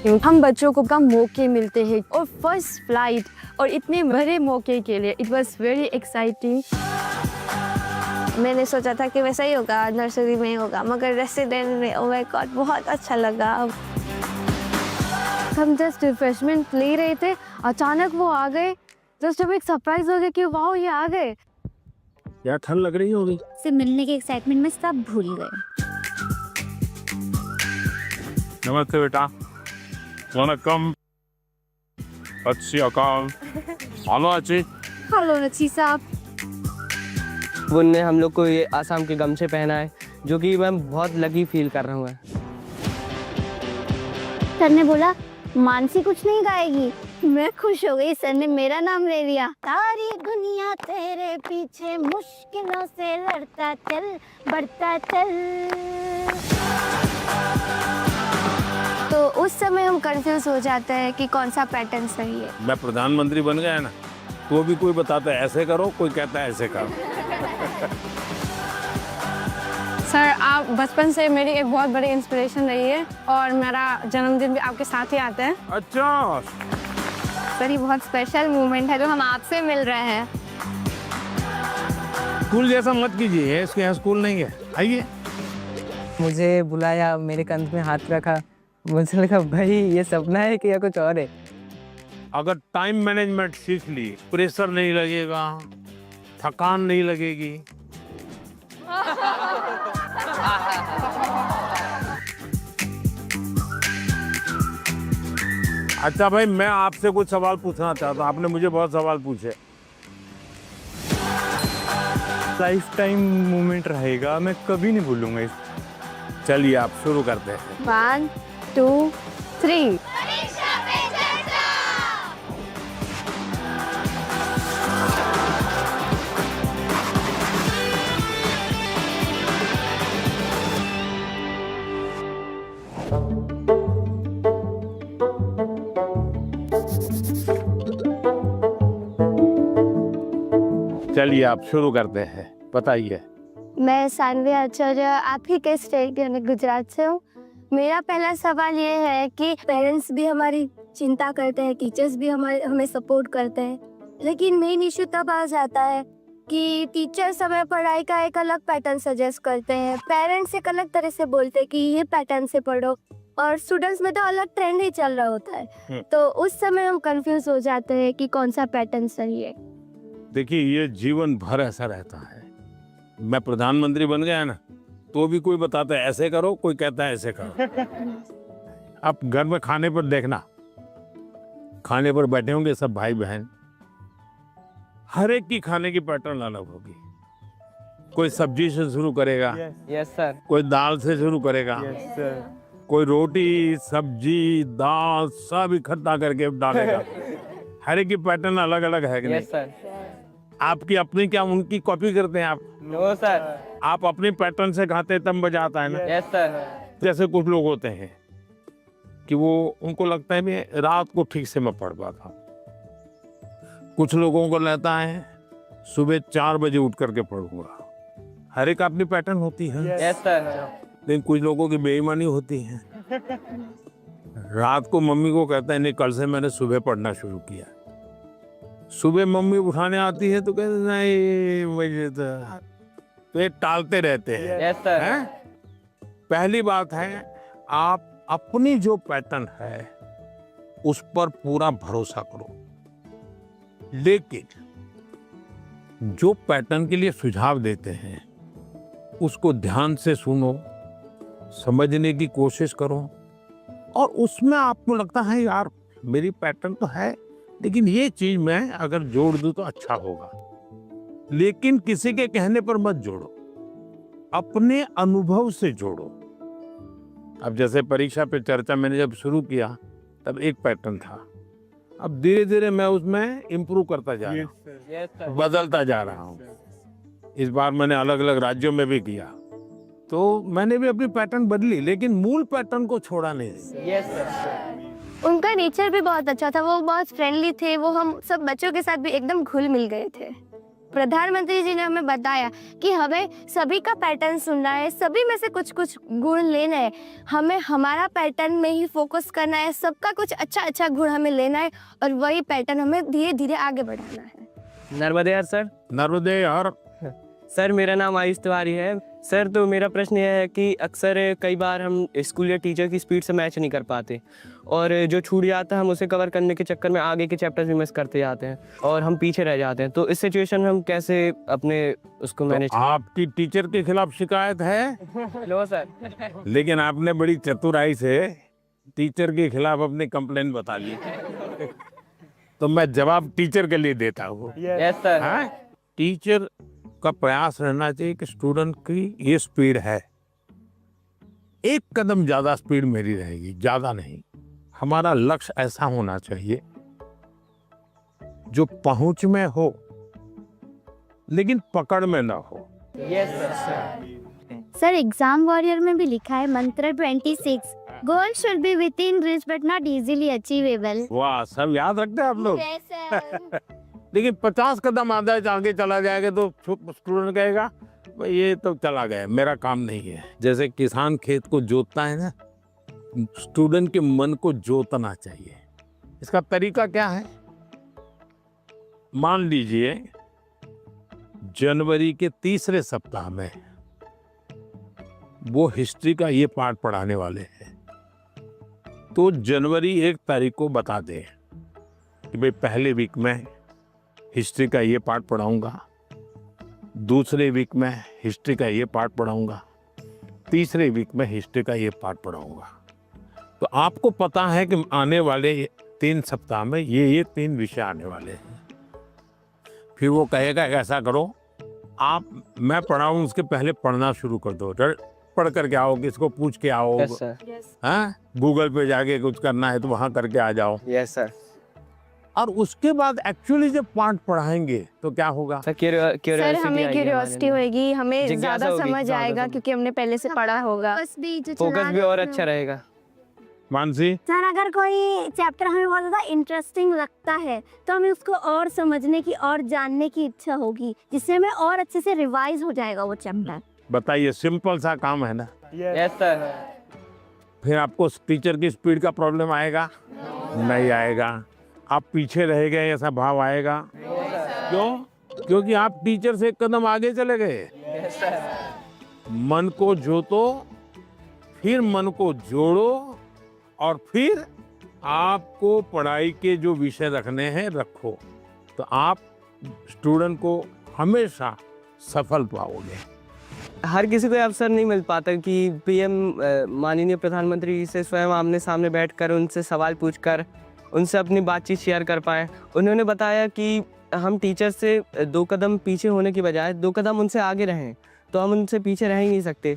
हम बच्चों को कम मौके मिलते हैं और फर्स्ट फ्लाइट और इतने बड़े मौके के लिए इट वाज वेरी एक्साइटिंग। मैंने सोचा था कि वैसा ही होगा, नर्सरी में होगा, मगर रेसिडेंट में ओह माय गॉड बहुत अच्छा लगा। हम जस्ट रिफ्रेशमेंट ले रहे थे, अचानक वो आ गए। जस्ट हमें एक सरप्राइज हो गया कि वाह ये आ गए। यार ठंड लग रही होगी। से मिलने के एक्साइटमेंट में सब भूल गए। नमस्ते बेटा। वनकम। अच्छी अकाल। हेलो अच्छी। हेलो नची साहब। उनने हम लोग को ये आसाम के गमछे पहना है, जो कि मैं बहुत लकी फील कर रहा हूँ। सर ने बोला मानसी कुछ नहीं गाएगी। मैं खुश हो गई, सर ने मेरा नाम ले लिया। सारी दुनिया तेरे पीछे मुश्किलों से लड़ता चल, बढ़ता चल। तो उस समय हम कंफ्यूज हो जाते हैं कि कौन सा पैटर्न सही है। मैं प्रधानमंत्री बन गया ना, तो भी कोई बताता है ऐसे करो, कोई कहता है ऐसे करो। सर आप बचपन से मेरी एक बहुत बड़ी इंस्पिरेशन रही है और मेरा जन्मदिन भी आपके साथ ही आता है। अच्छा सर ये बहुत स्पेशल मोमेंट है जो हम आपसे मिल रहे हैं। स्कूल जैसा मत कीजिए, इसके यहाँ स्कूल नहीं है। आइए। मुझे बुलाया, मेरे कंध में हाथ रखा, मुझे लगा भाई ये सपना है कि या कुछ और है। अगर टाइम मैनेजमेंट सीख ली, प्रेशर नहीं लगेगा, थकान नहीं लगेगी। अच्छा भाई, मैं आपसे कुछ सवाल पूछना चाहता हूँ। आपने मुझे बहुत सवाल पूछे। लाइफ टाइम मोमेंट रहेगा, मैं कभी नहीं भूलूंगा इस। चलिए आप शुरू करते हैं। 1 2 3। चलिए आप शुरू करते हैं, बताइए। मैं सानवी आचार्य, आप ही के स्टेट यानी गुजरात से हूँ। मेरा पहला सवाल ये है कि पेरेंट्स भी हमारी चिंता करते हैं, टीचर्स भी हमें सपोर्ट करते हैं, लेकिन मेन इशू तब आ जाता है कि टीचर्स हमें पढ़ाई का एक अलग पैटर्न सजेस्ट करते हैं, पेरेंट्स एक अलग तरह से बोलते हैं कि ये पैटर्न से पढ़ो, और स्टूडेंट्स में तो अलग ट्रेंड ही चल रहा होता है। तो उस समय हम कंफ्यूज हो जाते हैं कि कौन सा पैटर्न सही है। देखिए ये जीवन भर ऐसा रहता है। मैं प्रधानमंत्री बन गया ना, तो भी कोई बताता है ऐसे करो, कोई कहता है ऐसे करो। आप घर में खाने पर देखना, खाने पर बैठे होंगे सब भाई बहन, हर एक की खाने की पैटर्न अलग होगी। कोई सब्जी से शुरू करेगा, यस सर। कोई दाल से शुरू करेगा, यस सर। कोई रोटी सब्जी दाल सब इकट्ठा करके डालेगा। हर एक की पैटर्न अलग अलग है कि नहीं? Yes sir. आपकी अपनी क्या उनकी कॉपी करते हैं आप? No sir. आप अपने पैटर्न से खाते तब मजा आता है ना। Yes sir. जैसे कुछ लोग होते हैं कि वो उनको लगता है मैं रात को ठीक से मैं पढ़ पाता हूँ। कुछ लोगों को लगता है सुबह 4 बजे उठ करके पढ़ूंगा। हर एक अपनी पैटर्न होती है। Yes sir. लेकिन कुछ लोगों की बेईमानी होती है। रात को मम्मी को कहता है नहीं कल से मैंने सुबह पढ़ना शुरू किया। सुबह मम्मी उठाने आती है तो कहते नहीं मुझे तो ये टालते रहते हैं। Yes sir. हैं? पहली बात है आप अपनी जो पैटर्न है उस पर पूरा भरोसा करो, लेकिन जो पैटर्न के लिए सुझाव देते हैं उसको ध्यान से सुनो, समझने की कोशिश करो, और उसमें आपको लगता है यार मेरी पैटर्न तो है लेकिन ये चीज मैं अगर जोड़ दूं तो अच्छा होगा। लेकिन किसी के कहने पर मत जोड़ो, अपने अनुभव से जोड़ो। अब जैसे परीक्षा पे चर्चा मैंने जब शुरू किया तब एक पैटर्न था, अब धीरे धीरे मैं उसमें इम्प्रूव करता जा रहा हूँ, यस सर। बदलता जा रहा हूँ। इस बार मैंने अलग अलग राज्यों में भी किया तो मैंने भी अपनी पैटर्न बदली, लेकिन मूल पैटर्न को छोड़ा नहीं। Yes sir. उनका नेचर भी बहुत अच्छा था, वो बहुत फ्रेंडली थे, वो हम सब बच्चों के साथ भी एकदम घुल मिल गए थे। प्रधानमंत्री जी ने हमें बताया कि हमें सभी का पैटर्न सुनना है, सभी में से कुछ कुछ गुण लेना है, हमें हमारा पैटर्न में ही फोकस करना है, सबका कुछ अच्छा अच्छा गुण हमें लेना है और वही पैटर्न हमें धीरे धीरे आगे बढ़ाना है। नर्मदे यार सर। नर्मदे हर। सर मेरा नाम आयुष तिवारी है। सर तो मेरा प्रश्न यह है कि अक्सर कई बार हम स्कूल या टीचर की स्पीड से मैच नहीं कर पाते और जो छूट जाता है हम उसे कवर करने के चक्कर में आगे के चैप्टर्स भी मिस करते जाते हैं और हम पीछे रह जाते हैं। तो इस सिचुएशन में हम कैसे अपने उसको मैनेज आपकी टीचर के खिलाफ शिकायत है? लो सर। लेकिन आपने बड़ी चतुराई से टीचर के खिलाफ अपनी कंप्लेंट बता ली। तो मैं जवाब टीचर के लिए देता हूँ। Yes sir. हाँ? टीचर का प्रयास रहना चाहिए कि स्टूडेंट की ये स्पीड है, एक कदम ज्यादा स्पीड मेरी रहेगी, ज्यादा नहीं। हमारा लक्ष्य ऐसा होना चाहिए जो पहुंच में हो लेकिन पकड़ में ना हो। Yes sir. Sir exam warrior में भी लिखा है मंत्र 26, goal should be with in reach but not easily achievable. वाह, सब याद रखते हैं आप लोग। लेकिन 50 कदम आगे चला जाएगा तो स्टूडेंट कहेगा भाई ये तो चला गया, मेरा काम नहीं है। जैसे किसान खेत को जोतता है ना, स्टूडेंट के मन को जोतना चाहिए। इसका तरीका क्या है? मान लीजिए जनवरी के तीसरे सप्ताह में वो हिस्ट्री का ये पाठ पढ़ाने वाले हैं, तो जनवरी 1 तारीख को बता दें कि भाई पहले वीक में हिस्ट्री का ये पार्ट पढ़ाऊंगा, दूसरे वीक में हिस्ट्री का ये पार्ट पढ़ाऊंगा, तीसरे वीक में हिस्ट्री का ये पार्ट पढ़ाऊंगा। तो आपको पता है कि आने वाले 3 सप्ताह में ये 3 विषय आने वाले हैं। फिर वो कहेगा ऐसा करो, आप मैं पढ़ाऊं उसके पहले पढ़ना शुरू कर दो, पढ़ करके आओ, किसको पूछ के आओ। Yes sir. हाँ, गूगल पे जाके कुछ करना है तो वहां करके आ जाओ। Yes sir. और उसके बाद एक्चुअली जब पाठ पढ़ाएंगे तो क्या होगा? सर हमें क्यूरियोसिटी होएगी, हमें ज्यादा समझ आएगा क्योंकि हमने पहले से पढ़ा होगा। फोकस भी और अच्छा रहेगा। मानसी, सर अगर कोई चैप्टर हमें बहुत ज़्यादा इंटरेस्टिंग लगता है तो हमें उसको और समझने की और जानने की इच्छा होगी, जिससे हमें और अच्छे से रिवाइज हो जाएगा वो चैप्टर। बताइए, सिंपल सा काम है ना। Yes sir. फिर आपको टीचर की स्पीड का प्रॉब्लम आएगा? नहीं आएगा। आप पीछे रह गए ऐसा भाव आएगा? क्यों? क्योंकि आप टीचर से एक कदम आगे चले गए। मन को जोतो, फिर मन को जोड़ो और फिर आपको पढ़ाई के जो विषय रखने हैं रखो, तो आप स्टूडेंट को हमेशा सफल पाओगे। हर किसी को अवसर नहीं मिल पाता कि पीएम माननीय प्रधानमंत्री से स्वयं आमने सामने बैठकर उनसे सवाल पूछकर उनसे अपनी बातचीत शेयर कर पाए। उन्होंने बताया कि हम टीचर से 2 कदम पीछे होने की बजाय 2 कदम उनसे आगे रहें, तो हम उनसे पीछे रह ही नहीं सकते।